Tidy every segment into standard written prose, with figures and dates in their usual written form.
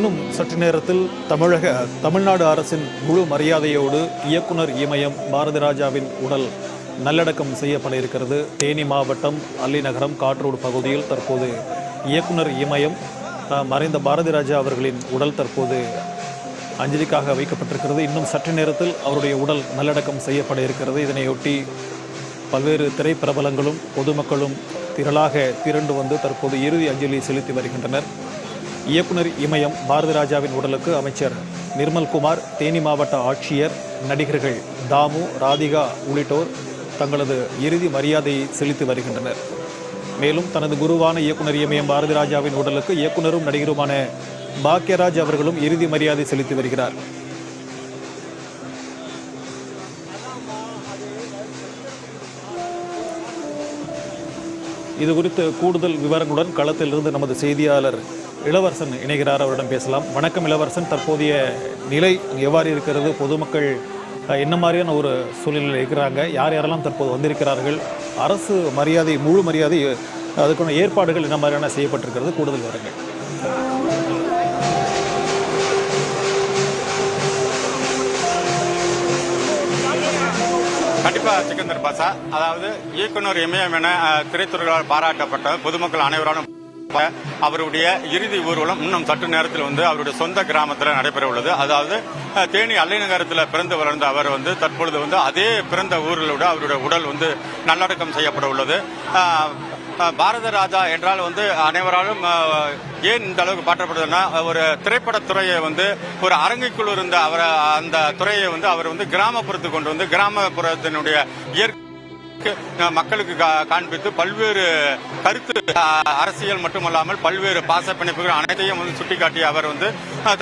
இன்னும் சற்று நேரத்தில் தமிழ்நாடு அரசின் முழு மரியாதையோடு இயக்குனர் இமயம் பாரதிராஜாவின் உடல் நல்லடக்கம் செய்யப்பட இருக்கிறது. தேனி மாவட்டம் அல்லிநகரம் காற்றோடு பகுதியில் தற்போது இயக்குனர் இமயம் மறைந்த பாரதிராஜா அவர்களின் உடல் தற்போது அஞ்சலிக்காக வைக்கப்பட்டிருக்கிறது. இன்னும் சற்று நேரத்தில் அவருடைய உடல் நல்லடக்கம் செய்யப்பட இருக்கிறது. இதனையொட்டி பல்வேறு திரைப்பிரபலங்களும் பொதுமக்களும் திரண்டு வந்து தற்போது இறுதி அஞ்சலி செலுத்தி வருகின்றனர். இயக்குனர் இமயம் பாரதிராஜாவின் உடலுக்கு அமைச்சர் நிர்மல்குமார், தேனி மாவட்ட ஆட்சியர், நடிகர்கள் தாமு, ராதிகா உள்ளிட்டோர் தங்களது இறுதி மரியாதையை செலுத்தி வருகின்றனர். மேலும் தனது குருவான இயக்குனர் இமயம் பாரதிராஜாவின் உடலுக்கு இயக்குனரும் நடிகருமான பாக்யராஜ் அவர்களும் இறுதி மரியாதை செலுத்தி வருகிறார். இது குறித்து கூடுதல் விவரங்களுடன் களத்திலிருந்து நமது செய்தியாளர் இளவரசன் இணைகிறார். அவரிடம் பேசலாம். வணக்கம் இளவரசன், தற்போதைய நிலை எவ்வாறு இருக்கிறது? பொதுமக்கள் என்ன மாதிரியான ஒரு சூழ்நிலையில் இருக்கிறாங்க? யார் யாரெல்லாம் தற்போது வந்திருக்கிறார்கள்? அரசு மரியாதை, முழு மரியாதை, அதுக்கான ஏற்பாடுகள் என்ன மாதிரியான செய்யப்பட்டிருக்கிறது? கூடுதல் விவரங்கள். கண்டிப்பாக சிக்கந்தர் பாசா, அதாவது இயக்குனர் இமயம் என திரைத்துறைகளால் பாராட்டப்பட்ட பொதுமக்கள் அனைவராலும் அவருடைய இறுதி ஊர்வலம் இன்னும் சற்று நேரத்தில் வந்து அவருடைய சொந்த கிராமத்தில் நடைபெற உள்ளது. அதாவது தேனி அல்லிநகரத்தில் பிறந்து வளர்ந்த அவர் வந்து தற்பொழுது வந்து அதே பிறந்த ஊரிலோட அவருடைய உடல் வந்து நல்லடக்கம் செய்யப்பட உள்ளது. பாரத ராஜா என்றால் வந்து அனைவராலும் ஏன் இந்த அளவுக்கு பாற்றப்படுதுன்னா, ஒரு திரைப்படத்துறையை வந்து ஒரு அரங்குக்குள் இருந்த அவர் அந்த துறையை வந்து அவர் வந்து கிராமப்புறத்துக்கு கொண்டு வந்து கிராமப்புறத்தினுடைய இயற்கை மக்களுக்கு காண்பித்து பல்வேறு கருத்து அரசியல் மட்டுமல்லாமல் பல்வேறு பாச பிணைப்புகள் அனைத்தையும் வந்து சுட்டிக்காட்டிய அவர் வந்து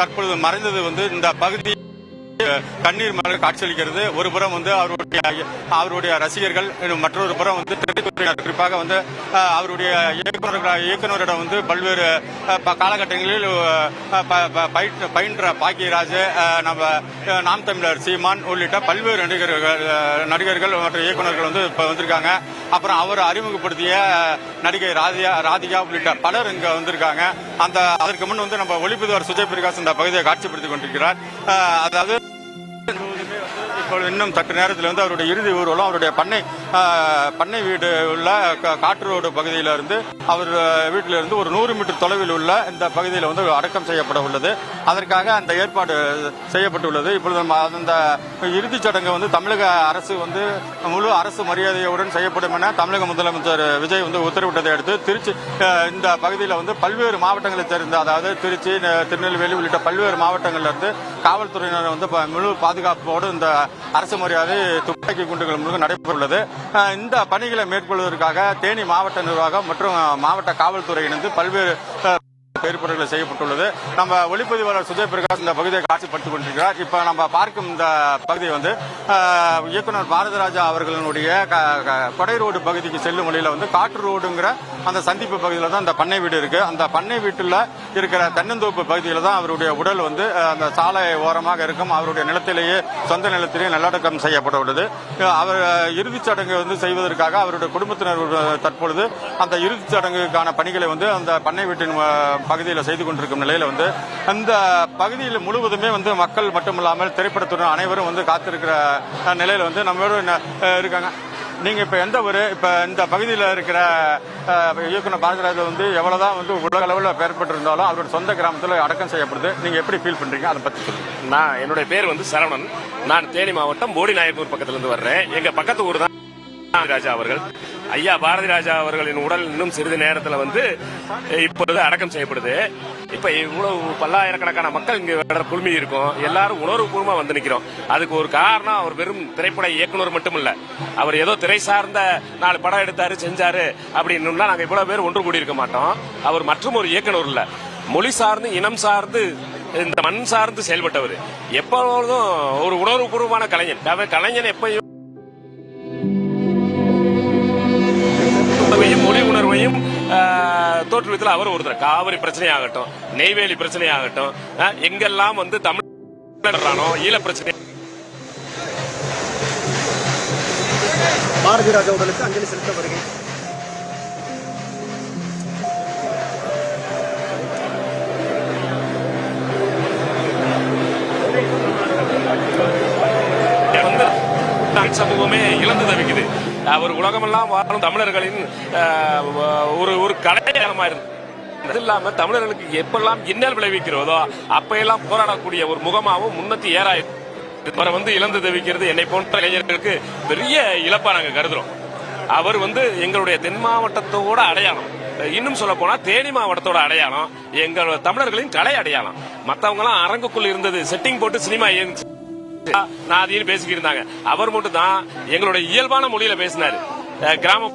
தற்பொழுது மறைந்தது வந்து இந்த பகுதி கண்ணீர் மலர் காட்சியளிக்கிறது. ஒரு புறம் வந்து அவருடைய ரசிகர்கள், மற்றொரு புறம் வந்து திரைத்துறையினர், குறிப்பாக வந்து அவருடைய இயக்குநரிடம் வந்து பல்வேறு காலகட்டங்களில் பயின்ற பாக்கியராஜ், நாம் தமிழர் சீமான் உள்ளிட்ட பல்வேறு நடிகர்கள் மற்றும் இயக்குநர்கள் வந்து இப்ப வந்திருக்காங்க. அப்புறம் அவர் அறிமுகப்படுத்திய நடிகை ராதிகா உள்ளிட்ட பலர் இங்க வந்திருக்காங்க. அதற்கு முன் வந்து நம்ம ஒளிப்பதிவாளர் சுஜய் பிரகாஷ் இந்த பகுதியை காட்சிப்படுத்திக் கொண்டிருக்கிறார். அதாவது இப்பொழுது இன்னும் சற்று நேரத்தில் வந்து அவருடைய இறுதி ஊர்வலம் அவருடைய பண்ணை வீடு உள்ள காற்று ரோடு பகுதியிலிருந்து அவர் வீட்டிலிருந்து ஒரு 100 மீட்டர் தொலைவில் உள்ள இந்த பகுதியில் வந்து அடக்கம் செய்யப்பட உள்ளது. அதற்காக அந்த ஏற்பாடு செய்யப்பட்டுள்ளது. இப்பொழுது அந்த இறுதிச் சடங்கு வந்து தமிழக அரசு வந்து முழு அரசு மரியாதையுடன் செய்யப்படும் என தமிழக முதலமைச்சர் விஜய் வந்து உத்தரவிட்டதை அடுத்து திருச்சி இந்த பகுதியில் வந்து பல்வேறு மாவட்டங்களைச் சேர்ந்த, அதாவது திருச்சி, திருநெல்வேலி உள்ளிட்ட பல்வேறு மாவட்டங்களிலிருந்து காவல்துறையினர் வந்து முழு பாதுகாப்போடு இந்த அரசு மரியாதை துப்பாக்கி குண்டுகள் மூலம் நடைபெற்றுள்ளது. இந்த பணிகளை மேற்கொள்வதற்காக தேனி மாவட்ட நிர்வாகம் மற்றும் மாவட்ட காவல்துறை இணைந்து பல்வேறு ஏற்பாடுகள் செய்யப்பட்டுள்ளது. நம்ம ஒளிப்பதிவாளர் சுஜய் பிரகாஷ் இந்த பகுதியை காட்சிப்படுத்திக் கொண்டிருக்கிறார். இப்ப நம்ம பார்க்கும் இந்த பகுதி வந்து இயக்குனர் பாரதிராஜா அவர்களுடைய கொடை ரோடு பகுதிக்கு செல்லும் வழியில வந்து காற்று ரோடுங்கிற அந்த சந்திப்பு பகுதியில தான் அந்த பண்ணை வீடு இருக்கு. அந்த பண்ணை வீட்டுல இருக்கிற தென்னந்தோப்பு பகுதியில தான் அவருடைய உடல் வந்து அந்த சாலை ஓரமாக இருக்கும். அவருடைய நிலத்திலேயே, சொந்த நிலத்திலேயே நல்லடக்கம் செய்யப்பட உள்ளது. அவர் இறுதிச் சடங்கு வந்து செய்வதற்காக அவருடைய குடும்பத்தினர் தற்பொழுது அந்த இறுதிச் சடங்குக்கான பணிகளை வந்து அந்த பண்ணை வீட்டின் பகுதியில் செய்து கொண்டிருக்கும் நிலையில வந்து அந்த பகுதியில் முழுவதுமே வந்து மக்கள் மட்டுமில்லாமல் திரைப்படத்துடன் அனைவரும் வந்து காத்திருக்கிற நிலையில வந்து நம்மளோட இருக்காங்க. நீங்க இப்ப எந்த ஒரு இப்ப இந்த பகுதியில் இருக்கிற இயக்குனர் பாரதிராஜா வந்து எவ்வளவுதான் வந்து உலக அளவில் பெயர்பட்டிருந்தாலும் அவரோட சொந்த கிராமத்தில் அடக்கம் செய்யப்படுது. நீங்க எப்படி ஃபீல் பண்றீங்க? அதை பத்தி சொல்லுங்க. என்னுடைய பேர் வந்து சரவணன். நான் தேனி மாவட்டம் போடி நாயக்கனூர் பக்கத்துல இருந்து வர்றேன். எங்க பக்கத்து ஊர் தான் ராஜா அவர்கள். ஐயா பாரதி ராஜா அவர்களின் உடல் இன்னும் சிறிது நேரத்தில் வந்து இப்பொழுது அடக்கம் செய்யப்படுது. இப்ப இவ்வளவு பல்லாயிரக்கணக்கான மக்கள் இங்க குழுமி இருக்கும். எல்லாரும் உணர்வுபூர்வமா வந்து நிக்கிறோம். அதுக்கு ஒரு காரணம், அவர் வெறும் திரைப்பட இயக்குனர் மட்டும் இல்ல, அவர் ஏதோ திரை சார்ந்த 4 படம் எடுத்தாரு செஞ்சாரு அப்படின்னு நாங்க இவ்வளவு பேர் ஒன்று கூடி இருக்க மாட்டோம். அவர் மற்றும் ஒரு இயக்குனர் இல்ல, மொழி சார்ந்து, இனம் சார்ந்து, இந்த மண் சார்ந்து செயல்பட்டவர். எப்பொழுதும் ஒரு உணர்வுபூர்வமான கலைஞன். கலைஞன் எப்பயும் மொழி உணர்வையும் தோற்றுவித்தல் அவர் ஒருத்தர். காவிரி பிரச்சனையாகட்டும், நெய்வேலி பிரச்சனையாகட்டும், எங்கெல்லாம் வந்து தமிழ் ஈழ பிரச்சனை. பாரதிராஜா உடலுக்கு அஞ்சலி செலுத்த வருகிறேன். தமிழ் சமூகமே இழந்து தவிக்குது. அவர் உலகமெல்லாம் வாழும் தமிழர்களின் ஒரு கலையகமா இருந்தது. அது இல்லாம தமிழர்களுக்கு எப்பெல்லாம் இன்னல் விளைவிக்கிறதோ அப்பெல்லாம் போராடக்கூடிய ஒரு முகமாவும் முன்னத்தி ஏறாயிருக்கு. அவரை இழந்து தவிக்கிறது என்னை போன்ற இளைஞர்களுக்கு பெரிய இழப்பா நாங்க கருதுறோம். அவர் எங்களுடைய தென் மாவட்டத்தோட அடையாளம், இன்னும் சொல்ல போனா தேனி மாவட்டத்தோட அடையாளம், எங்கள் தமிழர்களின் கலை அடையாளம். மத்தவங்க எல்லாம் அரங்குக்குள் இருந்தது செட்டிங் போட்டு சினிமா நான் அதையும் பேசிக்கிட்டு இருந்தாங்க. அவர் மட்டும் தான் எங்களுடைய இயல்பான மொழியில பேசினாரு. கிராம